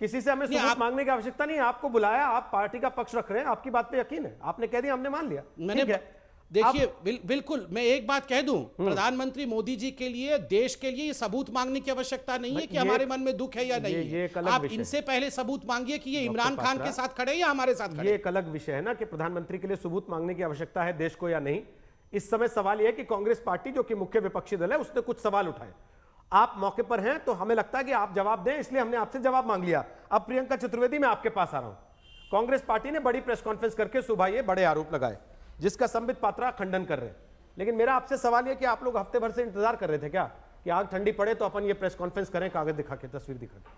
किसी से हमें सबूत मांगने की आवश्यकता नहीं है। आपको बुलाया, आप पार्टी का पक्ष रख रहे हैं, आपकी बात पे यकीन है, आपने कह दिया, हमने मान लिया। मैंने देखिए बिल्कुल मैं एक बात कह दूं, प्रधानमंत्री मोदी जी के लिए, देश के लिए ये सबूत मांगने की आवश्यकता नहीं है कि हमारे मन में दुख है या नहीं है। आप इनसे पहले सबूत मांगिए कि ये इमरान खान के साथ खड़े या हमारे साथ खड़े। ये एक अलग विषय है ना कि प्रधानमंत्री के लिए सबूत मांगने की आवश्यकता है देश को या नहीं। इस समय सवाल यह है कि कांग्रेस पार्टी जो कि मुख्य विपक्षी दल है उसने कुछ सवाल उठाए, आप मौके पर हैं तो हमें लगता है कि आप जवाब दें, इसलिए हमने आपसे जवाब मांग लिया। अब प्रियंका चतुर्वेदी, मैं आपके पास आ रहा हूं। कांग्रेस पार्टी ने बड़ी प्रेस कॉन्फ्रेंस करके सुबह ये बड़े आरोप लगाए जिसका संबित पात्रा खंडन कर रहे हैं, लेकिन मेरा आपसे सवाल यह कि आप लोग हफ्ते भर से इंतजार कर रहे थे क्या कि आग ठंडी पड़े तो अपन ये प्रेस कॉन्फ्रेंस करें, कागज दिखा के, तस्वीर दिखा के?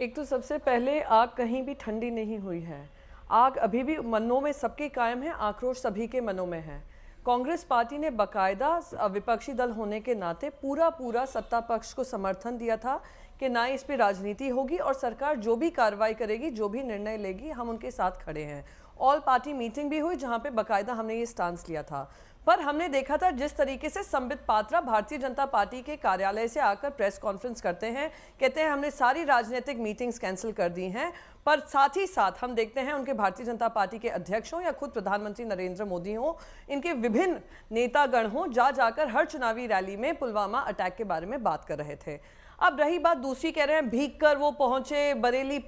एक तो सबसे पहले आग कहीं भी ठंडी नहीं हुई है, आग अभी भी मनों में सबके कायम है, आक्रोश सभी के मनों में है। कांग्रेस पार्टी ने बाकायदा विपक्षी दल होने के नाते पूरा सत्ता पक्ष को समर्थन दिया था कि ना इस पे राजनीति होगी और सरकार जो भी कार्रवाई करेगी, जो भी निर्णय लेगी, हम उनके साथ खड़े हैं। ऑल पार्टी मीटिंग भी हुई जहां पे बाकायदा हमने ये स्टांस लिया था। पर हमने देखा था जिस तरीके से संबित पात्रा भारतीय जनता पार्टी के कार्यालय से आकर प्रेस कॉन्फ्रेंस करते हैं, कहते हैं हमने सारी राजनीतिक मीटिंग्स कैंसिल कर दी हैं, पर साथ ही साथ हम देखते हैं उनके भारतीय जनता पार्टी के अध्यक्ष हों या खुद प्रधानमंत्री नरेंद्र मोदी हों, इनके विभिन्न नेतागण हों, जाकर हर चुनावी रैली में पुलवामा अटैक के बारे में बात कर रहे थे। अब रही बात दूसरी, कह रहे हैं भीग कर वो पहुंचे, बरेली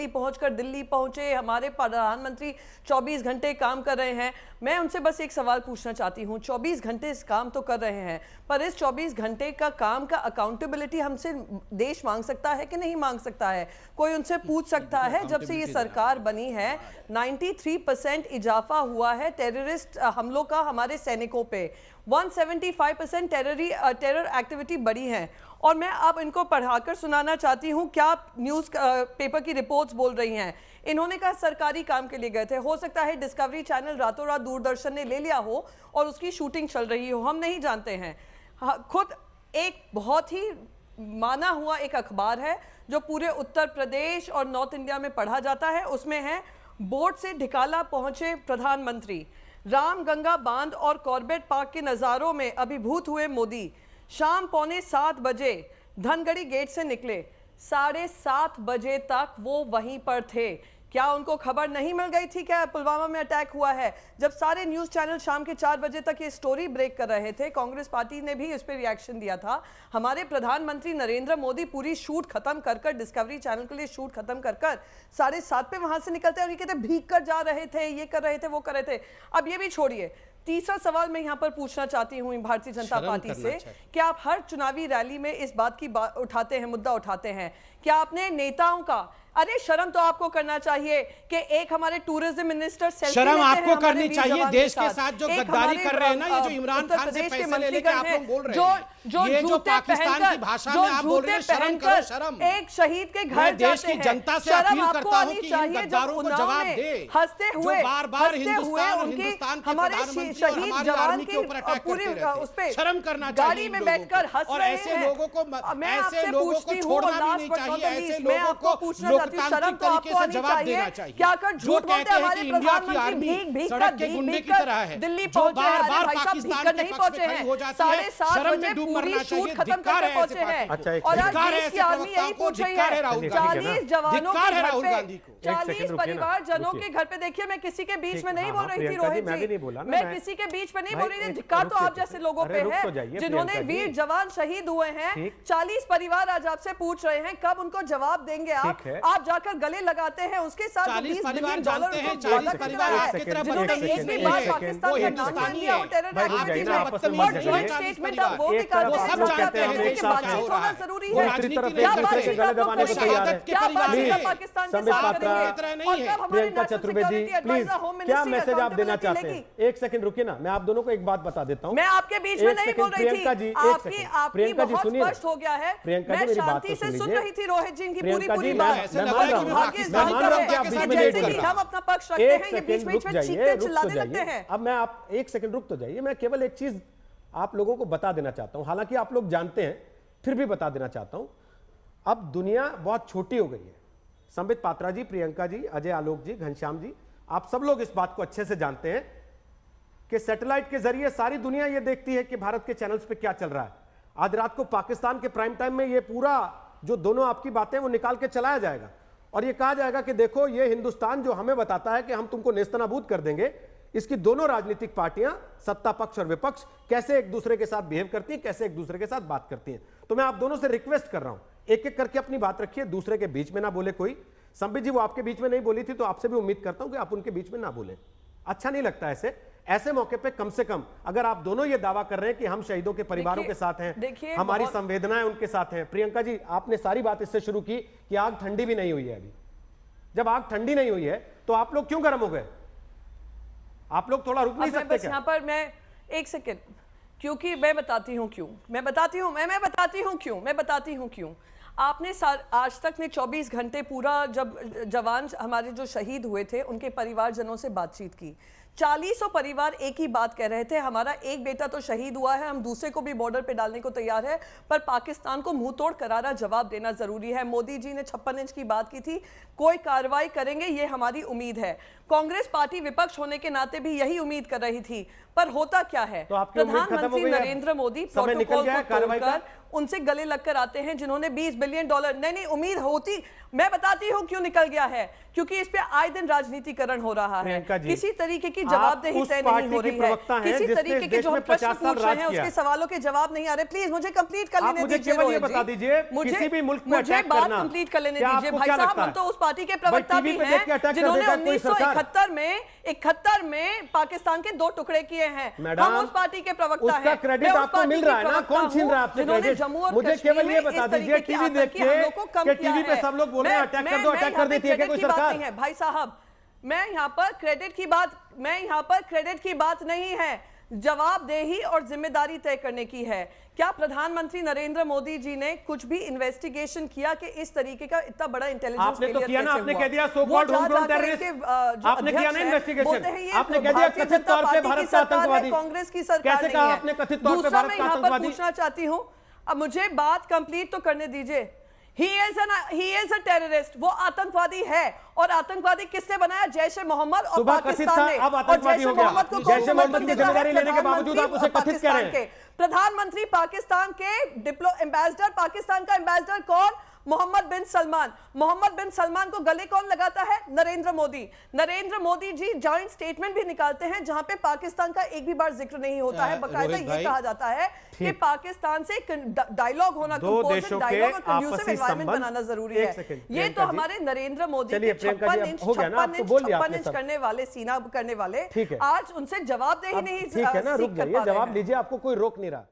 पहुंचकर दिल्ली पहुंचे, हमारे प्रधानमंत्री 24 घंटे काम कर रहे हैं। मैं उनसे बस एक सवाल पूछना चाहती हूं, 24 घंटे इस काम तो कर रहे हैं, पर इस 24 घंटे का काम का अकाउंटेबिलिटी हमसे देश मांग सकता है कि नहीं मांग सकता है? कोई उनसे पूछ सकता है? जब से ये सरकार बनी है 93% इजाफा हुआ है टेररिस्ट हमलों का हमारे सैनिकों पे, 175% टेरर एक्टिविटी बढ़ी है। और मैं अब इनको पढ़ाकर सुनाना चाहती हूं क्या न्यूज़ पेपर की रिपोर्ट्स बोल रही हैं। इन्होंने कहा सरकारी काम के लिए गए थे, हो सकता है डिस्कवरी चैनल रातों रात दूरदर्शन ने ले लिया हो और उसकी शूटिंग चल रही हो, हम नहीं जानते हैं। खुद एक बहुत ही माना हुआ एक अखबार है जो पूरे उत्तर प्रदेश और नॉर्थ इंडिया में पढ़ा जाता है, उसमें है बोट से ढिकाला पहुंचे प्रधानमंत्री, रामगंगा बांध और कॉर्बेट पार्क के नज़ारों में अभिभूत हुए मोदी, शाम 6:45 बजे धनगढ़ी गेट से निकले, 7:30 बजे तक वो वहीं पर थे। क्या उनको खबर नहीं मिल गई थी क्या पुलवामा में अटैक हुआ है? जब सारे न्यूज़ चैनल शाम के 4 बजे तक ये स्टोरी ब्रेक कर रहे थे, कांग्रेस पार्टी ने भी इस पर रिएक्शन दिया था। हमारे प्रधानमंत्री नरेंद्र मोदी पूरी शूट खत्म कर डिस्कवरी चैनल के लिए शूट खत्म कर 7:30 पे वहां से निकलते और ये कहते भीग कर जा रहे थे, ये कर रहे थे, वो कर रहे थे। अब ये भी छोड़िए, तीसरा सवाल मैं यहां पर पूछना चाहती हूं भारतीय जनता पार्टी से कि आप हर चुनावी रैली में इस बात की उठाते हैं, मुद्दा उठाते हैं, क्या आपने नेताओं का, अरे शर्म तो आपको करना चाहिए कि एक हमारे टूरिज्म मिनिस्टर शर्म आपको करनी चाहिए देश के साथ जो गद्दारी कर रहे हैं ना, ये जो इमरान खान से पैसे ले लेकर आप लोग बोल रहे हैं, ये जो पाकिस्तान की भाषा में आप बोल रहे हैं, शर्म करो, शर्म। एक शहीद के घर देश की जनता से अपील करता हूं कि इन गद्दारों को जवाब दे, हंसते हुए बार-बार हिंदुस्तान के प्रधानमंत्री शहीद जवान की पूरी उस पे शर्म करना चाहिए, गाड़ी में बैठकर हंस रहे हैं। ऐसे लोगों को छोड़ना भी नहीं चाहिए, ऐसे लोगों को शर्म तो आपको आनी चाहिए। क्या कर झूठ बोलते हैं हमारे प्रधानमंत्री भीग कर दिल्ली पहुंचे हैं, भाई साहब भीग कर नहीं पहुंचे हैं, 7:30 बजे पूरी शूट खत्म करके पहुंचे हैं। और आज देश की आर्मी यही पूछ रही है, 40 जवानों के घर पे, 40 परिवारजनों के घर पे। देखिए मैं किसी के बीच में नहीं बोल रही थी रोहित जी, मैं किसी के बीच में नहीं बोल रही थी। धिक्कार तो आप जैसे लोगों पे है जिन्होंने वीर जवान शहीद हुए हैं। 40 परिवार आज आपसे पूछ रहे हैं कब उनको जवाब देंगे आप जाकर गले लगाते हैं उसके साथ। 40 परिवार जानते हैं, 40 परिवार आपकी तरफ जिन्होंने एक भी बार पाकिस्तान का नाम नहीं लिया, वो टेरर एक्टिविटी और जॉइंट स्टेटमेंट आप वो निकाल वो सब जानते हैं कि बातचीत होना जरूरी है। क्या बातचीत आप लोग करेंगे? क्या बातचीत आप पाकिस्तान के साथ करेंगे? और कब हमारे प्रियंका चतुर्वेदी प्लीज क्या मैसेज आप देना चाहते हैं? एक सेकंड रुकिए ना, मैं आप दोनों को एक बात बता देता हूं। मैं आपके बीच में नहीं बोल रही थी, आपकी बहुत सुनिए, स्पष्ट हो गया है। प्रियंका जी मैं मेरी बात शांति तो से सुन सुन लीजिए। रही थी रोहित जी इनकी पूरी प्रियंका जी बात। मैं मान रहा हूं कि आप बीच में लेट कर रहे हैं। हम अपना पक्ष रखते हैं, ये बीच बीच में चीखते चिल्लाने लगते हैं। अब मैं आप एक सेकंड रुक तो जाइए, मैं केवल एक चीज आप लोगों को बता देना चाहता हूं, हालांकि आप लोग जानते हैं फिर भी बता देना चाहता हूं। अब दुनिया बहुत छोटी हो गई है। संबित पात्रा जी, प्रियंका जी, अजय आलोक जी, घनश्याम जी, आप सब लोग इस बात को अच्छे से जानते हैं कि सैटेलाइट के जरिए सारी दुनिया यह देखती है कि भारत के चैनल्स पे क्या चल रहा है। आधी रात को पाकिस्तान के प्राइम टाइम में ये पूरा जो दोनों आपकी बातें वो निकाल के चलाया जाएगा और ये कहा जाएगा कि देखो ये हिंदुस्तान जो हमें बताता है कि हम तुमको नेस्तनाबूद कर देंगे, इसकी दोनों राजनीतिक पार्टियां, सत्ता पक्ष और विपक्ष, कैसे एक दूसरे के साथ बिहेव करती हैं, कैसे एक दूसरे के साथ बात करती हैं। तो मैं आप दोनों से रिक्वेस्ट कर रहा हूं, एक एक करके अपनी बात रखिए, दूसरे के बीच में ना बोले कोई। संबित जी वो आपके बीच में नहीं बोली थी, तो आपसे भी उम्मीद करता हूं कि आप उनके बीच में ना बोले, अच्छा नहीं लगता ऐसे मौके पे कम से कम अगर आप दोनों ये दावा कर रहे हैं कि हम शहीदों के परिवारों के साथ हैं, हमारी संवेदनाएं उनके साथ हैं। प्रियंका जी आपने सारी बात इससे शुरू की कि आग ठंडी भी नहीं हुई है। अभी जब आग ठंडी नहीं हुई है तो आप लोग क्यों गर्म हो गए? आप लोग थोड़ा रुक नहीं सकते क्या? यहाँ पर मैं एक सेकेंड, क्योंकि मैं बताती हूँ क्यों, मैं बताती हूँ क्यों। आपने आज तक ने 24 घंटे पूरा, जब जवान हमारे जो शहीद हुए थे उनके परिवारजनों से बातचीत की, 40 परिवार एक ही बात कह रहे थे, हमारा एक बेटा तो शहीद हुआ है, हम दूसरे को भी बॉर्डर पे डालने को तैयार है, पर पाकिस्तान को मुंह तोड़ करारा जवाब देना जरूरी है। मोदी जी ने 56 इंच की बात की थी, कोई कार्रवाई करेंगे ये हमारी उम्मीद है। कांग्रेस पार्टी विपक्ष होने के नाते भी यही उम्मीद कर रही थी, पर होता क्या है, तो प्रधानमंत्री नरेंद्र मोदी प्रोटोकॉल को तोड़कर उनसे गले लगकर आते हैं जिन्होंने $20 बिलियन, नहीं उम्मीद होती, मैं बताती हूँ क्यों निकल गया है, क्योंकि इस पे आए दिन राजनीतिकरण हो रहा है, किसी तरीके की जवाबदेही तय नहीं हो रही है, किसी तरीके के जो हम प्रश्न पूछ रहे हैं उसके सवालों के जवाब नहीं आ रहे। प्लीज मुझे कंप्लीट कर लेने दीजिए, बता दीजिए, किसी भी मुल्क में मुझे बात कंप्लीट कर लेने दीजिए भाई साहब। हम तो उस पार्टी के प्रवक्ता भी हैं जिन्होंने 1971 में पाकिस्तान के 2 टुकड़े किए हैं, हम उस पार्टी के प्रवक्ता हैं। उसका क्रेडिट आपको मिल रहा है ना, कौन छीन रहा है आपसे क्रेडिट? मुझे केवल ये बता दीजिए, टीवी देख के टीवी पे सब लोग बोल रहे हैं अटैक कर दो, अटैक कर देती है क्या कोई सरकार? भाई साहब मैं यहाँ पर क्रेडिट की बात नहीं है, जवाबदेही और जिम्मेदारी तय करने की है। क्या प्रधानमंत्री नरेंद्र मोदी जी ने कुछ भी इन्वेस्टिगेशन किया कि इस तरीके का इतना बड़ा इंटेलिजेंस आपने तो किया ना, आपने कह दिया so called home ground terrorist, आपने किया ना इन्वेस्टिगेशन, आपने कह दिया कथित तौर पे भारत का आतंकवादी, कांग्रेस की सरकार कैसे कहा आपने कथित तौर पे भारत का आतंकवादी? पूछना चाहती हूँ, अब मुझे बात कंप्लीट तो करने दीजिए। He is a terrorist, वो आतंकवादी है, और आतंकवादी किसने बनाया? जैश ए मोहम्मद और पाकिस्तान ने। अब आतंकवादी हो गया, जैश ए मोहम्मद की जिम्मेदारी लेने के बावजूद आप उसे कथित कह रहे हैं। प्रधानमंत्री पाकिस्तान के एम्बेसडर, पाकिस्तान का एम्बेसडर कौन? मोहम्मद बिन सलमान। मोहम्मद बिन सलमान को गले कौन लगाता है? नरेंद्र मोदी। नरेंद्र मोदी जी जॉइंट स्टेटमेंट भी निकालते हैं जहां पे पाकिस्तान का एक भी बार जिक्र नहीं होता है, बकायदा ये कहा जाता है कि पाकिस्तान से डायलॉग होना, कंपोजिट डायलॉग और कंड्यूसिव एनवायरनमेंट बनाना जरूरी है। ये तो हमारे नरेंद्र मोदी के 56 इंच करने वाले, सीना करने वाले, आज उनसे जवाबदेही नहीं, ठीक है ना, रुक जाइए, जवाब लीजिए, आपको कोई रोक नहीं रहा।